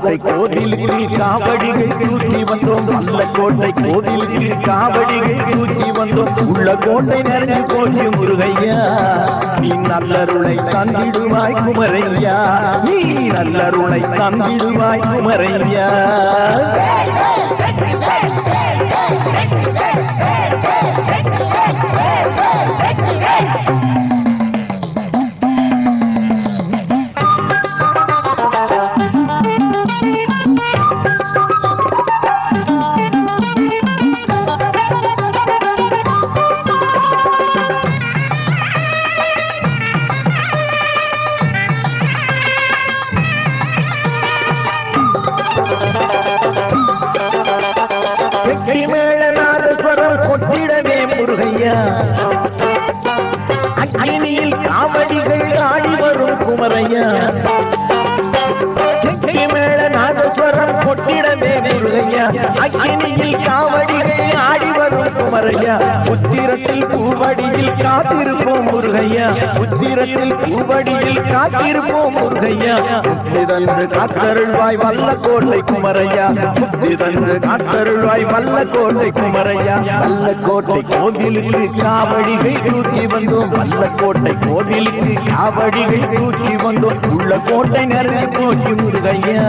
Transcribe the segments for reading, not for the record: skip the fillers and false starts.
கோட்டை கோவிலுக்கு காவடிகள் தூக்கி வந்தோம். நல்ல கோட்டை கோவிலுக்கு காவடிகள் தூக்கி வந்தோம். உள்ள கோட்டை நிறைஞ்சு போச்சு முருகையா, நீ நல்லருளை தந்திடுவாய் குமரையா, நீ நல்லருளை தந்திடுவாய் குமரையா. மேளநாதஸ்வரம் கொட்டிடவே முருகையா, அக்கினியில் காவடிகள் ஆடி வரும் குமரையா. மேளநாதஸ்வரம் கொட்டிடவே முருகையா, அக்கினியில் காவடிகள் ஆடி வரும் குமரையா. உத்திரத்தில் பூவடியில் காத்திருப்போம் முருகையா, உத்திரத்தில் பூவடியில் காத்திருப்போம் முருகையா. முக்தி தந்து காத்தருள்வாய் வல்ல கோட்டை குமரையா, முக்தி தந்து காத்தருள்வாய் வல்ல கோட்டை குமரையா. வல்ல கோட்டை கோவிலுக்கு காவடிகள் தூக்கி வந்தோம், வல்ல கோட்டை கோவிலுக்கு காவடிகள் தூக்கி வந்தோம். உள்ள கோட்டை நிறைஞ்சு போச்சு முருகையா,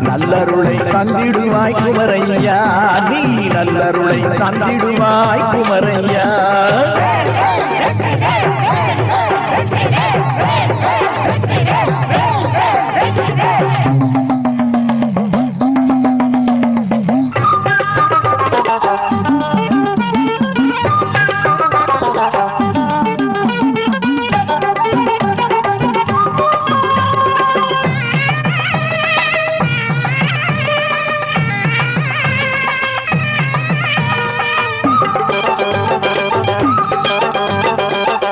நல்லருளை தந்திடுவாய் குமரையா, நீ நல்லருளை தந்திடுவாய் குமரையா.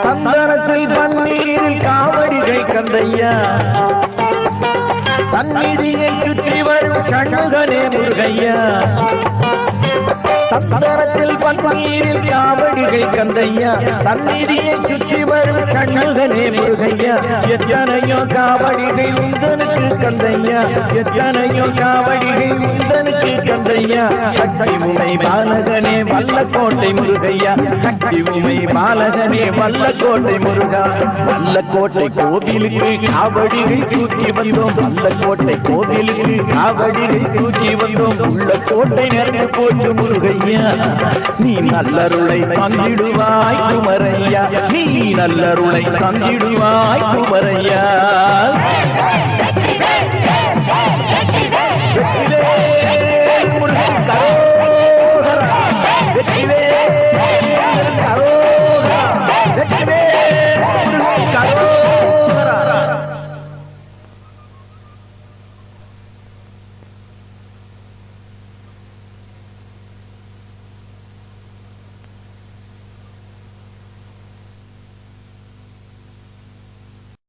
சந்தனத்தில் பன்னீரில் காவடிகை கந்தையா, சந்நிதியை சுற்றி வரும் சண்முகனே முருகையா. சந்தனத்தில் பன்னீரில் காவடிகை கந்தையா, சந்நிதியை சுற்றி வரும் சண்முகனே முருகையா. எத்தனையோ காவடிகை உந்தனுக்கு கந்தையா, எத்தனையோ காவடிகை உந்தனுக்கு கந்தையா. சக்தி உமை பாலகனே வல்ல கோட்டை முருகையா, சக்தி உமை பாலகனே வல்ல கோட்டை முருகா. வல்ல கோட்டை கோவிலுக்கு காவடிகை தூக்கி வந்தோம், வல்ல கோட்டை கோவிலுக்கு காவடிகை தூக்கி வந்தோம். உள்ள கோட்டை நிறைந்து போச்சு முருகையா, நீ நல்லருளை தந்திடுவாய் குமரையா, நீ நல்லருளை தந்திடுவாய் குமரையா.